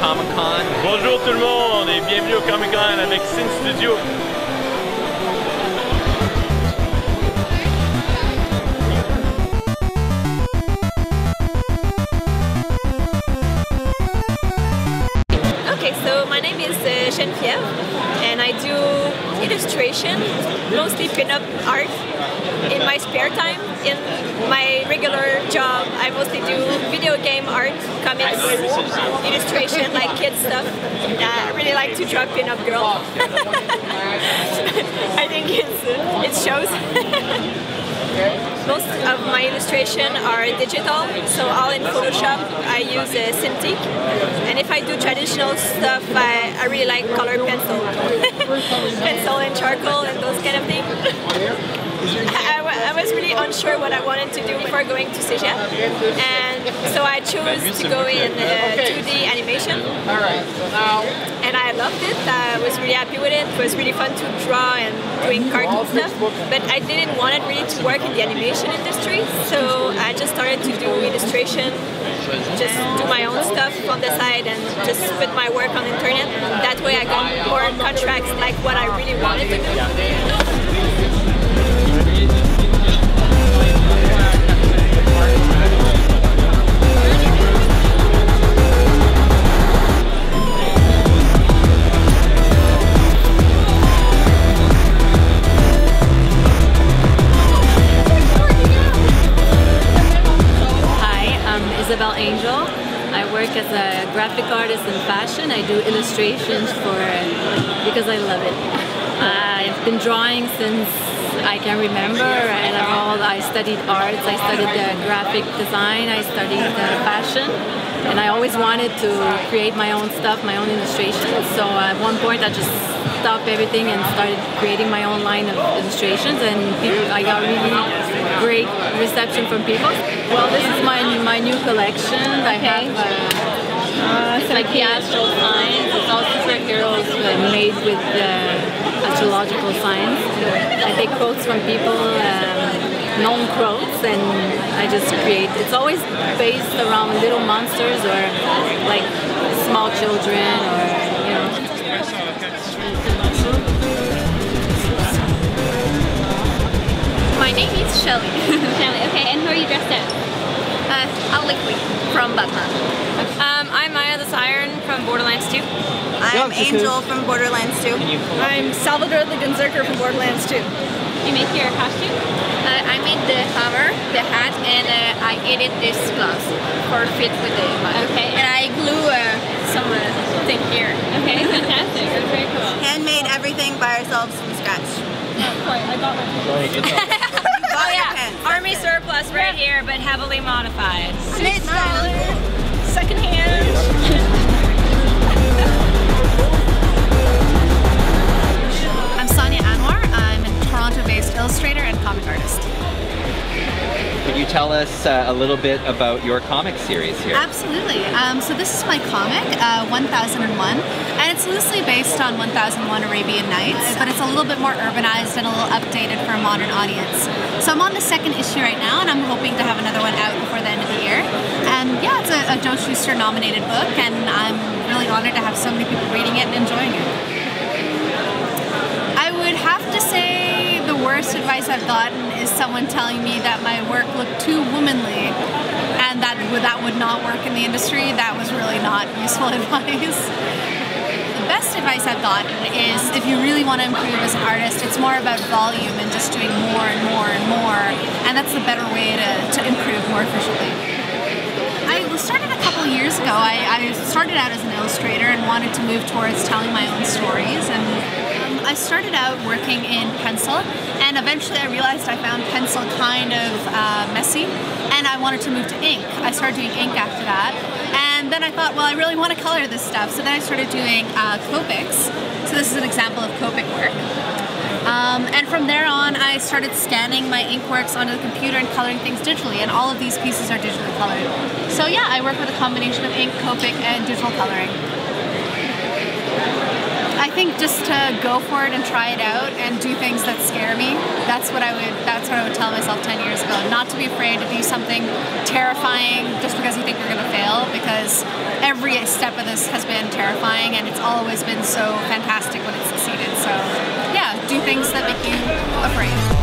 Comic Con. Bonjour tout le monde et bienvenue au Comic Con avec Syn Studio. Okay, so my name is Geneviève and I do illustration, mostly pin-up art in my spare time. In my regular job, I mostly do video game art, comics, illustration, like kids stuff. I really like to draw pin-up girls. I think it shows. Most of my illustration are digital, so all in Photoshop. I use Cintiq, and if I do traditional stuff, I really like color pencil, pencil and charcoal and those kind of things. I was really unsure what I wanted to do before going to Cégep, and so I chose to go in 2D animation, and I loved it. I was really happy with it. It was really fun to draw and doing cartoon stuff, but I didn't want it really to work in the animation industry, so I just started to do illustration, just do my own stuff on the side and just put my work on the internet. That way I got more contracts like what I really wanted to do. Angel. I work as a graphic artist in fashion. I do illustrations because I love it. I've been drawing since I can remember, and I studied arts, I studied graphic design, I studied fashion, and I always wanted to create my own stuff, my own illustrations. So at one point I just stopped everything and started creating my own line of illustrations, and I got really great reception from people. Well, this is my new collection. I have it's like the astral signs. It's all superheroes made with astrological signs. I take quotes from people, known quotes, and I just create. It's always based around little monsters or like small children, or you know. My name is Shelly. Shelly, okay, and who are you dressed as? Liquid from Batman. I'm Maya the Siren from Borderlands 2. I'm Angel from Borderlands 2. I'm Salvador the Gunzerker from Borderlands 2. You make your costume? I made the hammer, the hat, and I edit this gloves for fit with the body. Okay. And I glue some thing here. Okay, fantastic. That's very cool. Handmade everything by ourselves from scratch. I got one. Oh yeah, army surplus right here, but heavily modified. $6. Second hand. I'm Sonia Anwar. I'm a Toronto-based illustrator and comic artist. Could you tell us a little bit about your comic series here? Absolutely. So this is my comic, 1001, and it's loosely based on 1001 Arabian Nights, but it's a little bit more urbanized and a little updated for a modern audience. So I'm on the second issue right now, and I'm hoping to have another one out before the end of the year. And yeah, it's a Joe Shuster nominated book, and I'm really honored to have so many people reading it and enjoying it. I would have to say the worst advice I've gotten is someone telling me that my work looked too womanly and that would not work in the industry. That was really not useful advice. The best advice I've gotten is if you really want to improve as an artist, it's more about volume and just doing more and more and more, and that's the better way to improve more efficiently. I started a couple of years ago. I started out as an illustrator and wanted to move towards telling my own stories, and I started out working in pencil, and eventually I realized I found pencil kind of messy, and I wanted to move to ink. I started doing ink after that, and then I thought, well, I really want to color this stuff, so then I started doing Copics. So this is an example of Copic work. And from there on, I started scanning my ink works onto the computer and coloring things digitally, and all of these pieces are digitally colored. So yeah, I work with a combination of ink, Copic, and digital coloring. I think just to go for it and try it out and do things that scare me. That's what I would tell myself 10 years ago. Not to be afraid to do something terrifying just because you think you're going to fail. well, because every step of this has been terrifying, and it's always been so fantastic when it's succeeded. So yeah, do things that make you afraid.